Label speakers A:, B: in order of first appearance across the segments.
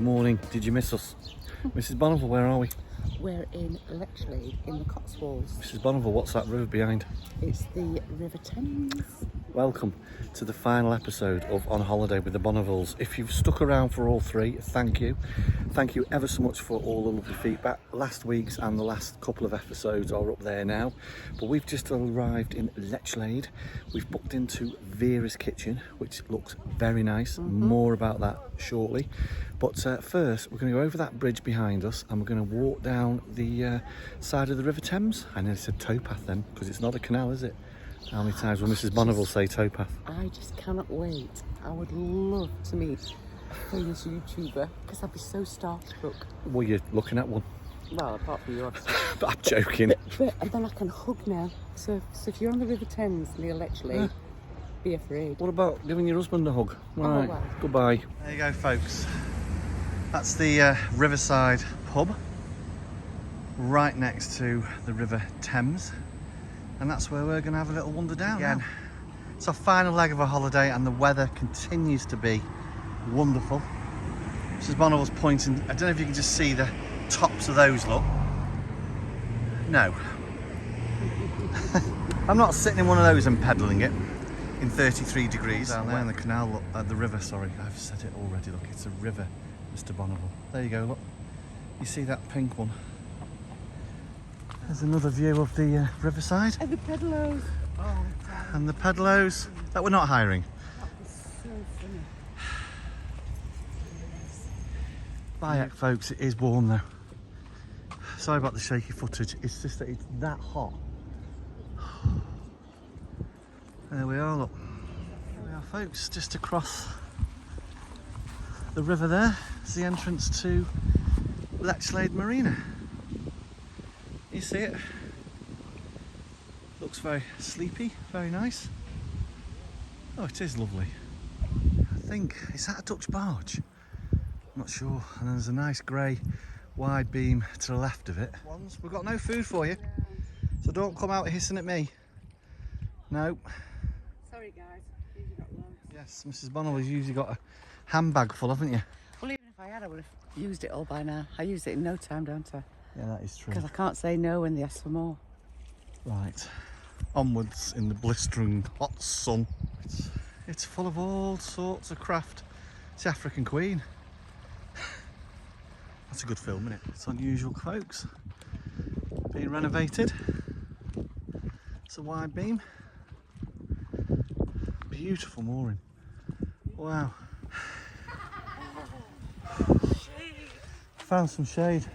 A: morning. Did you miss us? Mrs Bonneville, where are we?
B: We're in Lechlade in the Cotswolds.
A: Mrs Bonneville, what's that river behind?
B: It's the River Thames.
A: Welcome to the final episode of On Holiday with the Bonnevilles. If you've stuck around for all three, thank you. Thank you ever so much for all the lovely feedback. Last week's and the last couple of episodes are up there now. But we've just arrived in Lechlade. We've booked into Vera's Kitchen, which looks very nice. More about that shortly. But first, we're going to go over that bridge behind us and we're going to walk down the side of the River Thames. I nearly said towpath then, because it's not a canal, is it? How many times will Mrs Bonneville say towpath?
B: I just cannot wait. I would love to meet a famous YouTuber because I'd be so starstruck.
A: Well, you're looking at one.
B: Well, apart from yours.
A: But I'm joking.
B: And then I can hug now. So if you're on the River Thames near Lechlade, be afraid.
A: What about giving your husband a hug? Right,
B: well.
A: goodbye. There you go, folks. That's the Riverside pub, right next to the River Thames. And that's where we're going to have a little wander down. Again, it's our final leg of a holiday and the weather continues to be wonderful. Mrs Bonneville's pointing, I don't know if you can just see the tops of those, look. No. I'm not sitting in one of those and pedalling it in 33 degrees. Down there in the canal, look, the river, sorry, I've said it already, look, it's a river, Mr Bonneville. There you go, look. You see that pink one? There's another view of the riverside.
B: And the pedalo's. Oh,
A: and the pedalo's that we're not hiring.
B: That was so funny.
A: Bye, folks. It is warm though. Sorry about the shaky footage. It's just that it's that hot. There we are. Look. There we are, folks. Just across the river there is the entrance to Lechlade Marina. You see it? Looks very sleepy, very nice. Oh, it is lovely. I think, is that a Dutch barge? I'm not sure. And there's a nice grey wide beam to the left of it. We've got no food for you, so don't come out hissing at me. No.
B: Sorry guys, usually got loads.
A: Yes, Mrs Bonneville's usually got a handbag full, haven't you?
B: Well, even if I had, I would have used it all by now. I use it in no time, don't I?
A: Yeah, that is true.
B: Because I can't say no when they ask for more.
A: Right, onwards in the blistering hot sun. It's full of all sorts of craft. It's the African Queen. That's a good film, isn't it? It's unusual, folks. Being renovated. It's a wide beam. Beautiful mooring. Wow. Found some shade.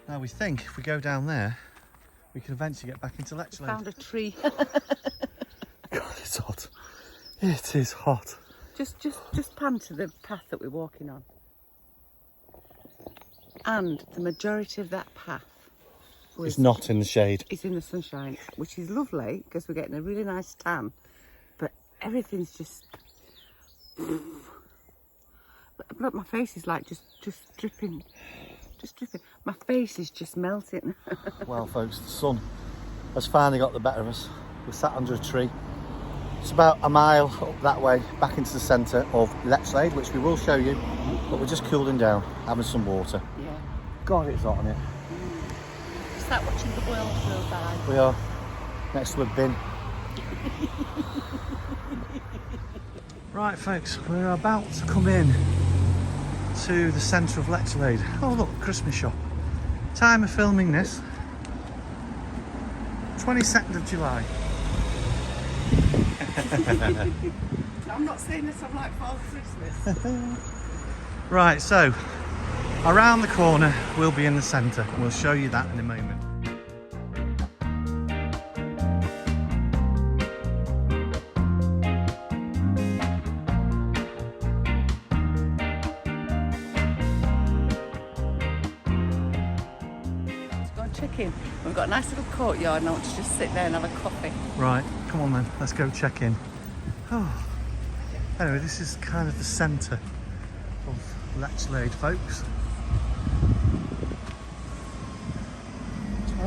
A: Now we think if we go down there, we can eventually get back into Lechlade.
B: Found a tree.
A: God, it's hot. It is hot.
B: Just pan to the path that we're walking on. And the majority of that path
A: It's not in the shade.
B: It's in the sunshine, which is lovely because we're getting a really nice tan. But everything's just... Look, my face is like just dripping. Just dripping. My face is just melting.
A: Well, folks, the sun has finally got the better of us. We're sat under a tree. It's about a mile up that way, back into the centre of Lechlade, which we will show you. But we're just cooling down, having some water.
B: Yeah.
A: God, it's hot in it.
B: It's like watching the world go by.
A: We are next to a bin. Right, folks, we're about to come in to the centre of Lechlade. Oh look, Christmas shop. Time of filming this, 22nd of July.
B: I'm not saying this, I'm like Father Christmas.
A: Right, so around the corner we'll be in the centre. We'll show you that in a moment.
B: In. We've got a nice little courtyard and I want to just sit there and have a coffee.
A: Right, come on then, let's go check in. Oh. Anyway, this is kind of the centre of Lechlade, folks.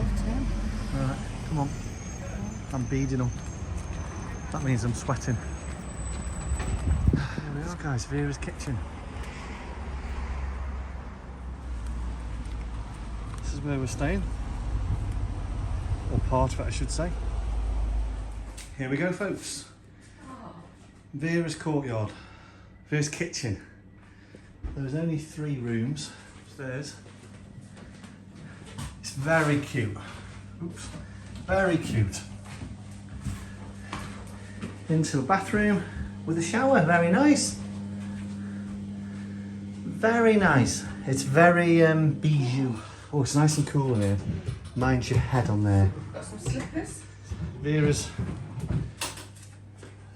B: 10.
A: Right, come on. I'm beading up. That means I'm sweating. This guy's Vera's kitchen. This is where we're staying. Or part of it, I should say. Here we go, folks. Vera's courtyard. Vera's kitchen. There's only 3 rooms upstairs. It's very cute. Oops. Very cute. Into a bathroom with a shower. Very nice. Very nice. It's very bijou. Oh, it's nice and cool in here. Mind your head on there.
B: Got some slippers?
A: Vera's.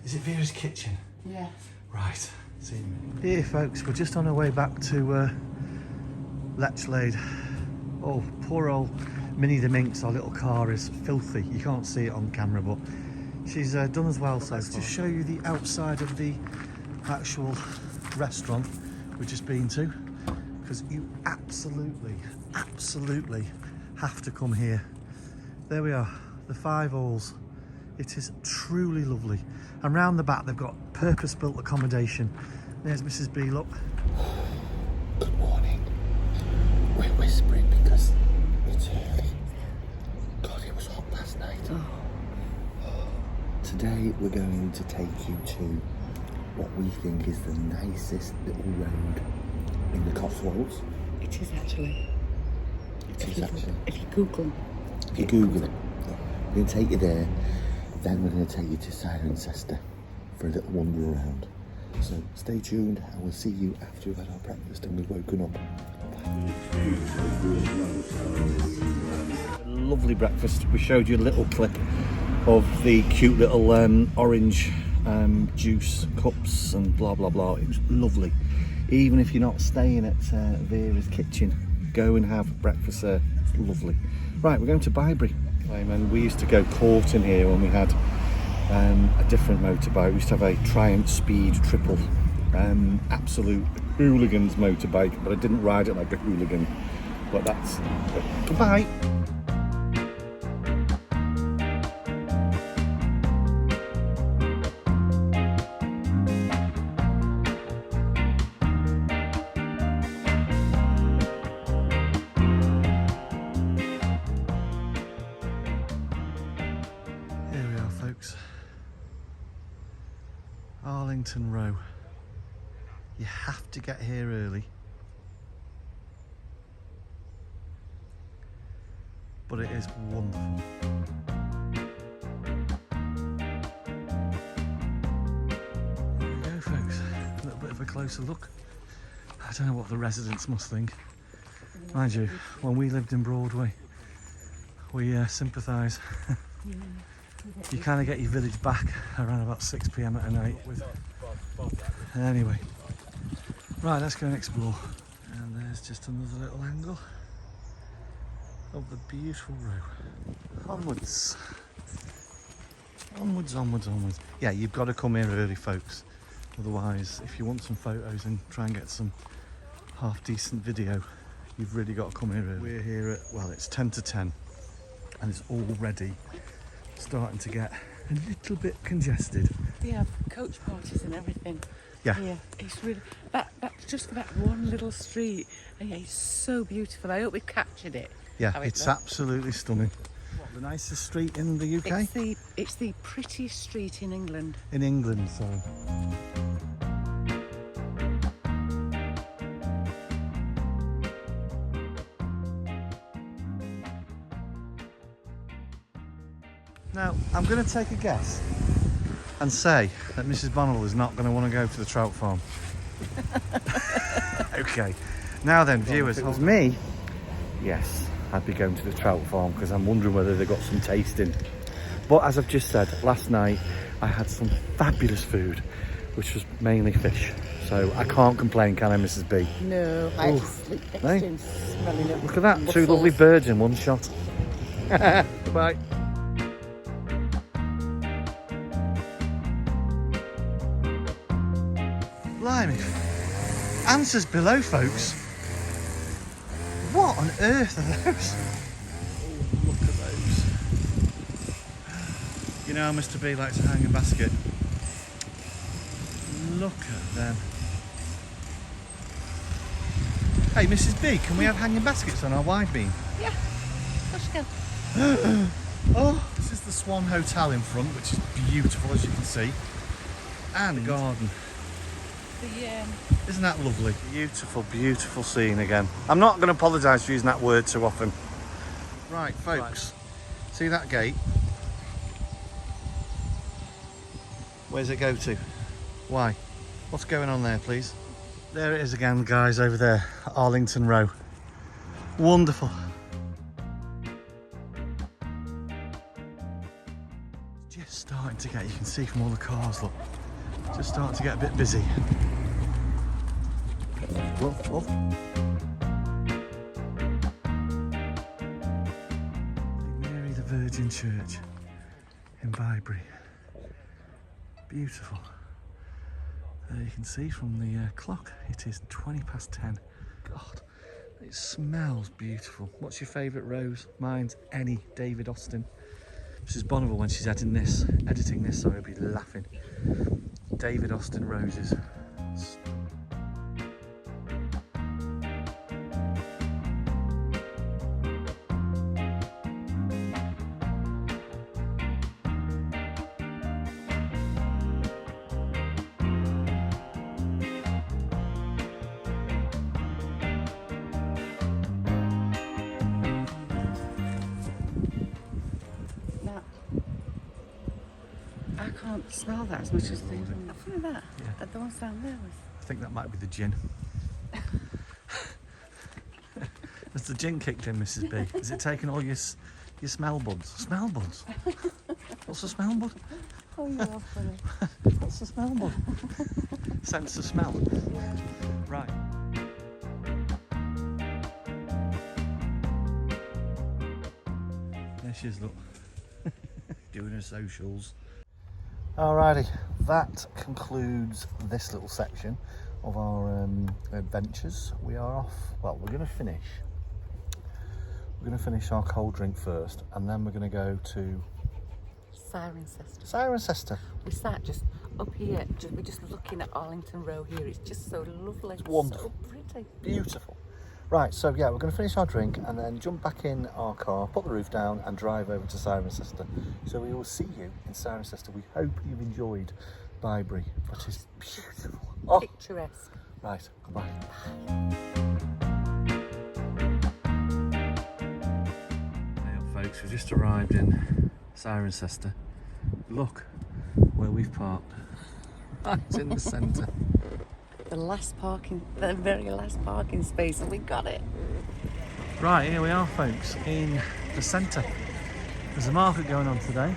A: Is it Vera's kitchen?
B: Yeah.
A: Right. See. Here, folks, we're just on our way back to Lechlade. Oh, poor old Minnie the Minx, our little car is filthy. You can't see it on camera, but she's done as well. So to show you the outside of the actual restaurant we've just been to, because you absolutely have to come here. There we are, the 5 Alls. It is truly lovely. And round the back they've got purpose-built accommodation. There's Mrs B, look.
C: Good morning. We're whispering because it's early. God, it was hot last night. Today we're going to take you to what we think is the nicest little road in the Cotswolds.
B: It is actually.
C: It is actually.
B: If you Google.
C: If you Google it, we're going to take you there. Then we're going to take you to Cirencester for a little wander around. So stay tuned and we'll see you after we've had our breakfast and we've woken up.
A: Lovely breakfast. We showed you a little clip of the cute little orange juice cups and blah blah blah. It was lovely. Even if you're not staying at Vera's kitchen, go and have breakfast there. It's lovely. Right, we're going to Bibury. And we used to go courting here when we had a different motorbike. We used to have a Triumph Speed Triple, absolute hooligans motorbike, but I didn't ride it like a hooligan. But that's goodbye. Arlington Row. You have to get here early, but it is wonderful. There we go, folks. A little bit of a closer look. I don't know what the residents must think. Mind you, when we lived in Broadway, we sympathise. You kind of get your village back around about 6 p.m. at night. Anyway, right, let's go and explore. And there's just another little angle of the beautiful row. Onwards. Onwards, onwards, onwards. Yeah, you've got to come here early, folks. Otherwise, if you want some photos and try and get some half-decent video, you've really got to come here early. We're here at, well, it's 10 to 10, and it's already starting to get a little bit congested.
B: They have coach parties and everything.
A: Yeah.
B: Yeah, it's really that's just for that one little street. And yeah, it's so beautiful. I hope we captured it.
A: Yeah,
B: how it
A: it's
B: looks.
A: absolutely stunning. What, the nicest street in the UK?
B: It's the prettiest street in England.
A: In England, sorry. Now, I'm going to take a guess and say that Mrs Bonneville is not going to want to go to the trout farm. Okay, now then, viewers.
C: If it was me, yes, I'd be going to the trout farm because I'm wondering whether they've got some tasting. But as I've just said, last night I had some fabulous food, which was mainly fish. So I can't complain, can I, Mrs B?
B: No, I had to sleep next to him, smelling of
C: Look at that, two
B: mussels.
C: lovely birds in one shot. Bye.
A: Blimey. Answers below, folks. What on earth are those? You know how Mr B likes to hang a basket? Look at them. Hey, Mrs B, can we have hanging baskets on our wide beam?
B: Yeah, let's go.
A: Oh, this is the Swan Hotel in front, which is beautiful, as you can see. And the garden. Isn't that lovely? Beautiful, beautiful scene again. I'm not going to apologise for using that word too often. Right, folks, see that gate? Where's it go to? Why? What's going on there, please? There it is again, guys, over there, Arlington Row. Wonderful. Just starting to get, you can see from all the cars, look, just starting to get a bit busy. Wolf, wolf. Mary the Virgin Church in Bibury. Beautiful. You can see from the clock, it is 10:20. God, it smells beautiful. What's your favourite rose? Mine's any David Austin. Mrs Bonneville, when she's editing this, sorry, will be laughing. David Austin roses.
B: I can't smell that as much as the look at that.
A: Yeah.
B: The ones down there was.
A: I think that might be the gin. Has the gin kicked in, Mrs B? Has it taken all your smell buds? Smell buds? What's a smell bud?
B: Oh, you are funny.
A: What's a smell bud? Sense of smell. Right. There she is, look. Doing her socials. Alrighty, that concludes this little section of our adventures. We are off. Well, we're going to finish our cold drink first, and then we're going to go to Cirencester.
B: We sat just up here. We're just looking at Arlington Row here. It's just so lovely.
A: It's wonderful.
B: So pretty.
A: Beautiful. Right, so yeah, we're going to finish our drink and then jump back in our car, put the roof down and drive over to Cirencester. So we will see you in Cirencester. We hope you've enjoyed Bibury, which is beautiful. Oh.
B: Picturesque.
A: Right, goodbye. Hey up, folks, we've just arrived in Cirencester. Look where we've parked. Right in the centre.
B: The very last parking space, and we got it.
A: Right, here we are, folks, in the centre. There's a market going on today,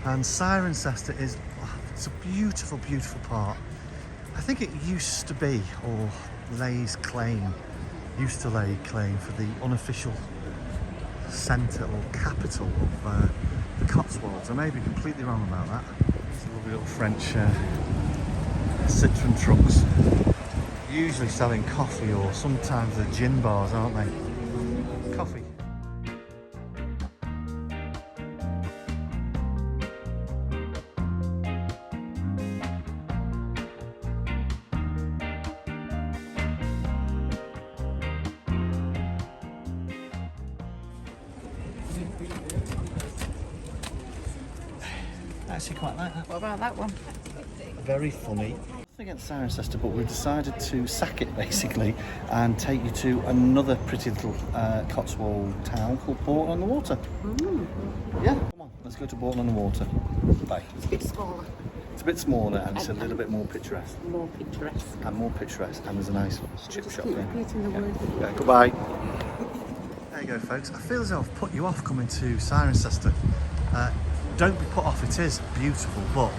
A: and Cirencester is, it's a beautiful, beautiful part. I think it used to be, or used to lay claim for the unofficial centre or capital of the Cotswolds. I may be completely wrong about that. It's a lovely little French Citroen trucks, usually selling coffee, or sometimes they're gin bars, aren't they? Coffee. I actually quite like that.
B: What about that one?
A: Very funny. Nothing against Cirencester, but we've decided to sack it basically and take you to another pretty little Cotswold town called Bourton-on-the-Water. Yeah, come on, let's go to Bourton-on-the-Water. Bye.
B: It's a bit smaller.
A: It's a bit smaller and it's a little bit more picturesque.
B: More picturesque.
A: And more picturesque, and there's a nice chip shop there.
B: Repeating the word.
A: Yeah, goodbye. There you go, folks. I feel as though I've put you off coming to Cirencester. Don't be put off, it is beautiful, but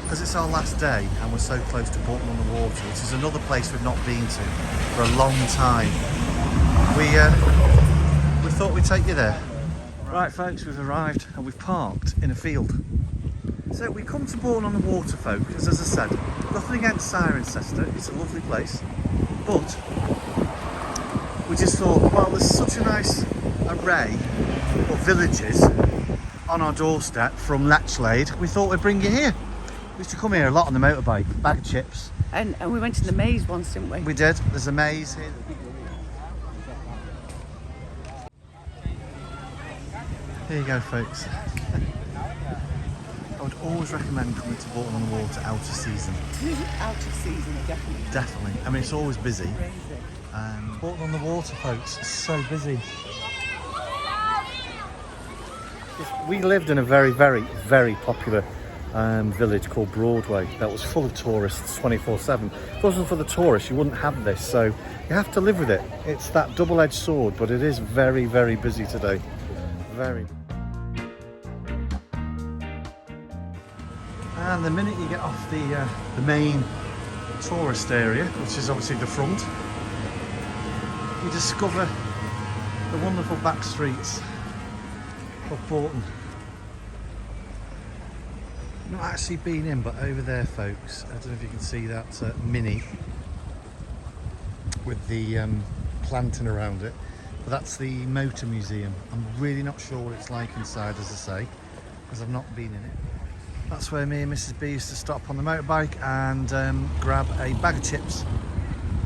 A: because it's our last day and we're so close to Bourton-on-the-Water, which is another place we've not been to for a long time, we thought we'd take you there. Right, folks, we've arrived and we've parked in a field. So we come to Bourton-on-the-Water, folks, because as I said, nothing against Cirencester, it's a lovely place, but we just thought, well, there's such a nice array of villages on our doorstep from Lechlade, we thought we'd bring you here. We used to come here a lot on the motorbike, bag of chips.
B: And we went to the maze once, didn't we?
A: We did. There's a maze here. Here you go, folks. I would always recommend coming to Bolton on the Water out of season.
B: Out of season, definitely.
A: Definitely. I mean, it's always busy. Bolton on the Water, folks, is so busy. We lived in a very, very, very popular village called Broadway that was full of tourists 24/7. If it wasn't for the tourists, you wouldn't have this, so you have to live with it. It's that double-edged sword, but it is very, very busy today. Very. And the minute you get off the main tourist area, which is obviously the front, you discover the wonderful back streets of Bolton. Not actually been in, but over there, folks, I don't know if you can see that mini with the planting around it, but that's the motor museum. I'm really not sure what it's like inside, as I say, because I've not been in it. That's where me and Mrs B used to stop on the motorbike and grab a bag of chips,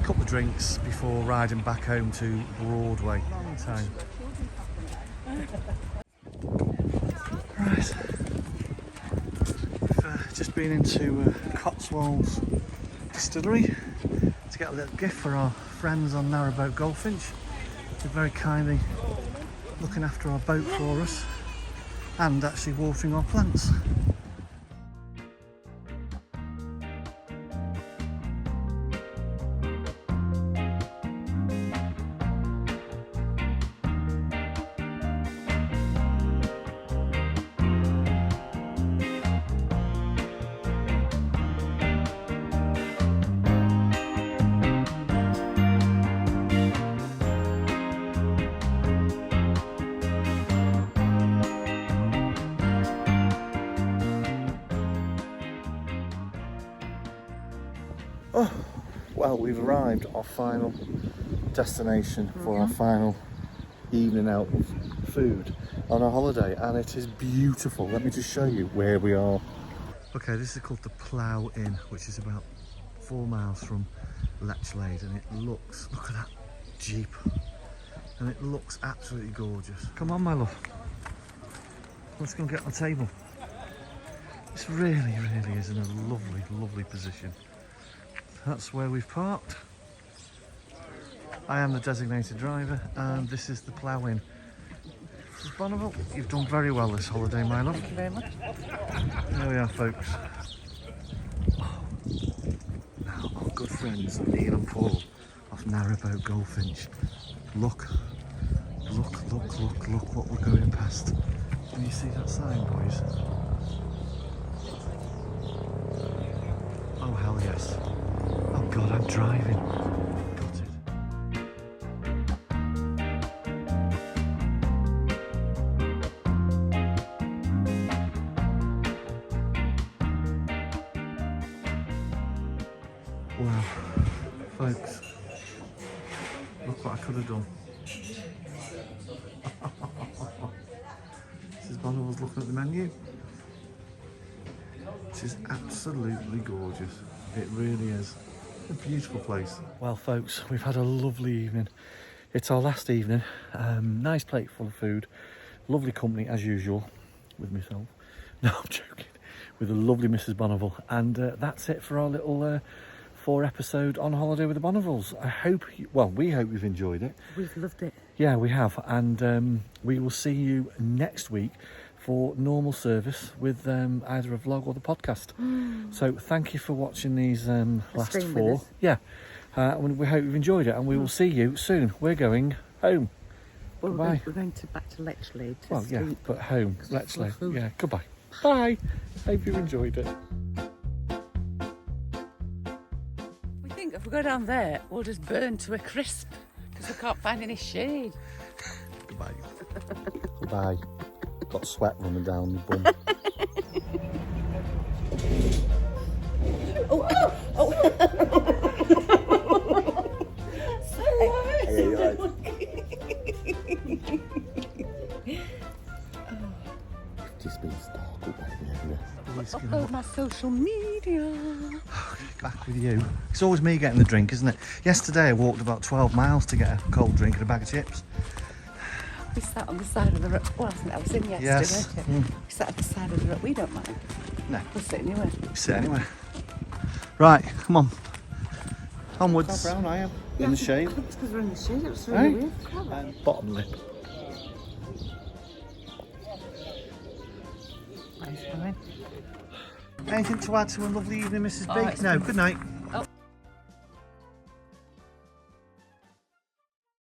A: a couple of drinks before riding back home to Broadway. Long time. Right. We've just been into Cotswolds distillery to get a little gift for our friends on Narrowboat Goldfinch. They're very kindly looking after our boat for us and actually watering our plants. Oh, well, we've arrived at our final destination for our final evening out of food on our holiday, and it is beautiful. Let me just show you where we are. Okay, this is called the Plow Inn, which is about 4 miles from Lechlade, and it looks, look at that Jeep, and it looks absolutely gorgeous. Come on, my love, let's go and get on the table. This really, really is in a lovely, lovely position. That's where we've parked. I am the designated driver, and this is the Plow Inn. Mrs Bonneville, you've done very well this holiday, my love.
B: Thank you very much.
A: There we are, folks. Oh, now our good friends Neil and Paul off Narrowboat Goldfinch. Look, look, look, look, look what we're going past. Can you see that sign, boys? Oh, hell yes. Oh God, I'm driving. Got it. Wow, folks, look what I could have done. Mrs Bonneville's looking at the menu. This is absolutely gorgeous. It really is. A beautiful place. Well, folks, we've had a lovely evening. It's our last evening. Nice plate full of food. Lovely company as usual with myself. No, I'm joking. With the lovely Mrs Bonneville. And that's it for our little 4 episode on holiday with the Bonnevilles. I hope, we hope you've enjoyed it.
B: We've loved it.
A: Yeah, we have. And we will see you next week for normal service with either a vlog or the podcast. So thank you for watching these last 4. Yeah, we hope you've enjoyed it, and we will see you soon. We're going home.
B: Well,
A: goodbye.
B: We're going back to Lechlade to
A: Well,
B: sleep.
A: yeah, but home. Lechlade. Yeah, goodbye. Bye. Hope you enjoyed it.
B: We think if we go down there, we'll just burn to a crisp because we can't find any shade.
A: Goodbye. Goodbye. Got sweat running down my bum.
B: social media.
A: Back with you. It's always me getting the drink, isn't it? Yesterday I walked about 12 miles to get a cold drink and a bag of chips.
B: We sat on the side of the road. Well, I was in yesterday,
A: Yes.
B: weren't you? We sat at the side of the road. We don't mind.
A: No.
B: We'll sit anywhere.
A: Sit anywhere. Right, come on. Onwards.
C: How brown I am in the shade.
B: It's because we're in the shade. It was really
A: Hey?
B: weird.
A: And bottom lip.
B: Nice, fine.
A: Anything to add to a lovely evening, Mrs. B?
B: Oh, it's
A: No,
B: been-
A: good night.